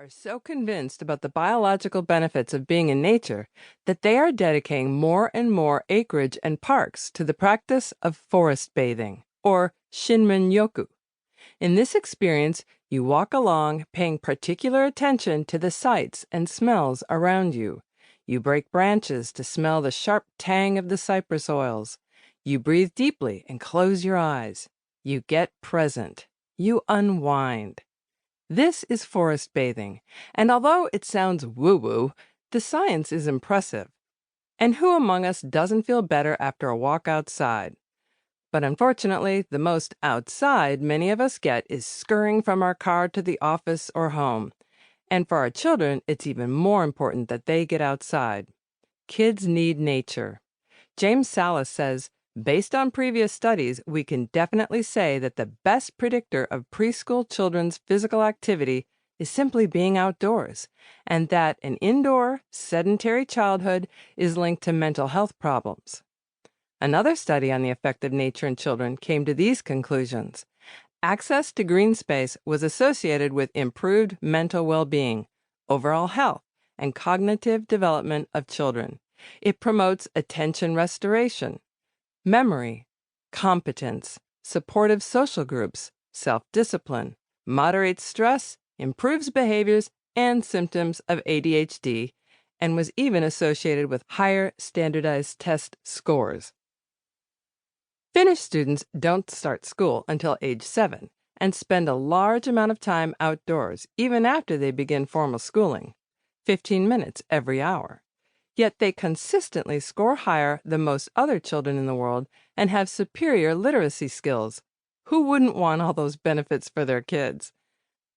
are so convinced about the biological benefits of being in nature that they are dedicating more and more acreage and parks to the practice of forest bathing, or shinmin-yoku. In this experience, you walk along paying particular attention to the sights and smells around you. You break branches to smell the sharp tang of the cypress oils. You breathe deeply and close your eyes. You get present. You unwind. This is forest bathing, and although it sounds woo-woo, the science is impressive. And who among us doesn't feel better after a walk outside? But unfortunately, the most outside many of us get is scurrying from our car to the office or home. And for our children, it's even more important that they get outside. Kids need nature. James Solace says, based on previous studies, we can definitely say that the best predictor of preschool children's physical activity is simply being outdoors, and that an indoor, sedentary childhood is linked to mental health problems. Another study on the effect of nature in children came to these conclusions. Access to green space was associated with improved mental well-being, overall health, and cognitive development of children. It promotes attention restoration, memory, competence, supportive social groups, self-discipline, moderates stress, improves behaviors and symptoms of ADHD, and was even associated with higher standardized test scores. Finnish students don't start school until age 7 and spend a large amount of time outdoors even after they begin formal schooling, 15 minutes every hour. Yet they consistently score higher than most other children in the world and have superior literacy skills. Who wouldn't want all those benefits for their kids?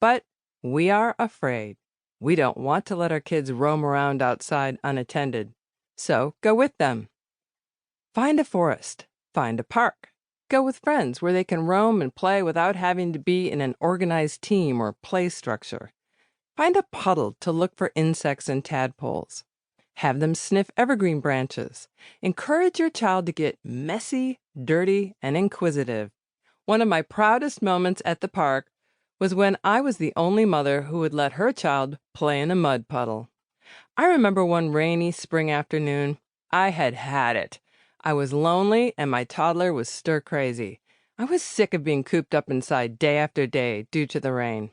But we are afraid. We don't want to let our kids roam around outside unattended. So go with them. Find a forest. Find a park. Go with friends where they can roam and play without having to be in an organized team or play structure. Find a puddle to look for insects and tadpoles. Have them sniff evergreen branches. Encourage your child to get messy, dirty, and inquisitive. One of my proudest moments at the park was when I was the only mother who would let her child play in a mud puddle. I remember one rainy spring afternoon. I had it. I was lonely and my toddler was stir-crazy. I was sick of being cooped up inside day after day due to the rain.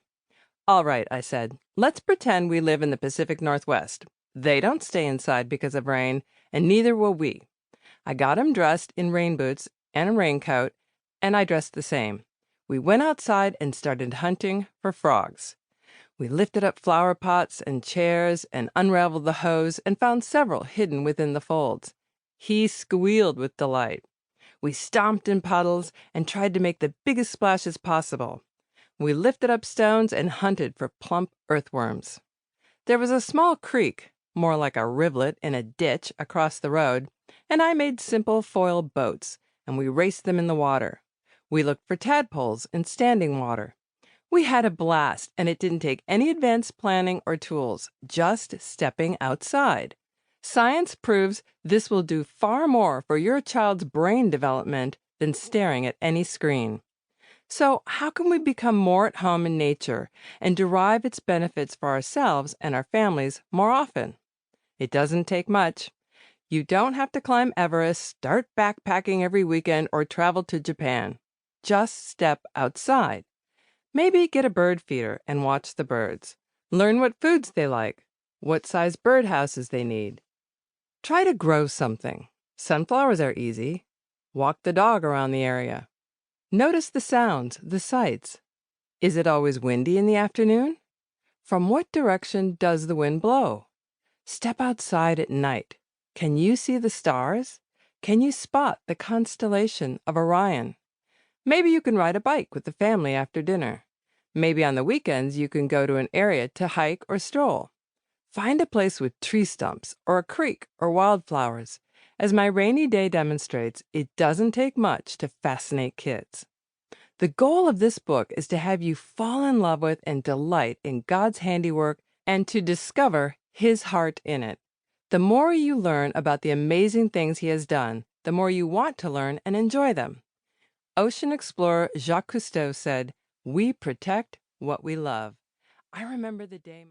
All right, I said, let's pretend we live in the Pacific Northwest. They don't stay inside because of rain, and neither will we. I got him dressed in rain boots and a raincoat, and I dressed the same. We went outside and started hunting for frogs. We lifted up flower pots and chairs and unraveled the hose and found several hidden within the folds. He squealed with delight. We stomped in puddles and tried to make the biggest splashes possible. We lifted up stones and hunted for plump earthworms. There was a small creek, more like a rivulet in a ditch across the road, and I made simple foil boats, and we raced them in the water. We looked for tadpoles in standing water. We had a blast, and it didn't take any advanced planning or tools, just stepping outside. Science proves this will do far more for your child's brain development than staring at any screen. So how can we become more at home in nature and derive its benefits for ourselves and our families more often? It doesn't take much. You don't have to climb Everest, start backpacking every weekend, or travel to Japan. Just step outside. Maybe get a bird feeder and watch the birds. Learn what foods they like, what size birdhouses they need. Try to grow something. Sunflowers are easy. Walk the dog around the area. Notice the sounds, the sights. Is it always windy in the afternoon? From what direction does the wind blow? Step outside at night. Can you see the stars? Can you spot the constellation of Orion? Maybe you can ride a bike with the family after dinner. Maybe on the weekends you can go to an area to hike or stroll. Find a place with tree stumps or a creek or wildflowers. As my rainy day demonstrates, it doesn't take much to fascinate kids. The goal of this book is to have you fall in love with and delight in God's handiwork and to discover His heart in it. The more you learn about the amazing things He has done, the more you want to learn and enjoy them. Ocean explorer Jacques Cousteau said, "We protect what we love." I remember the day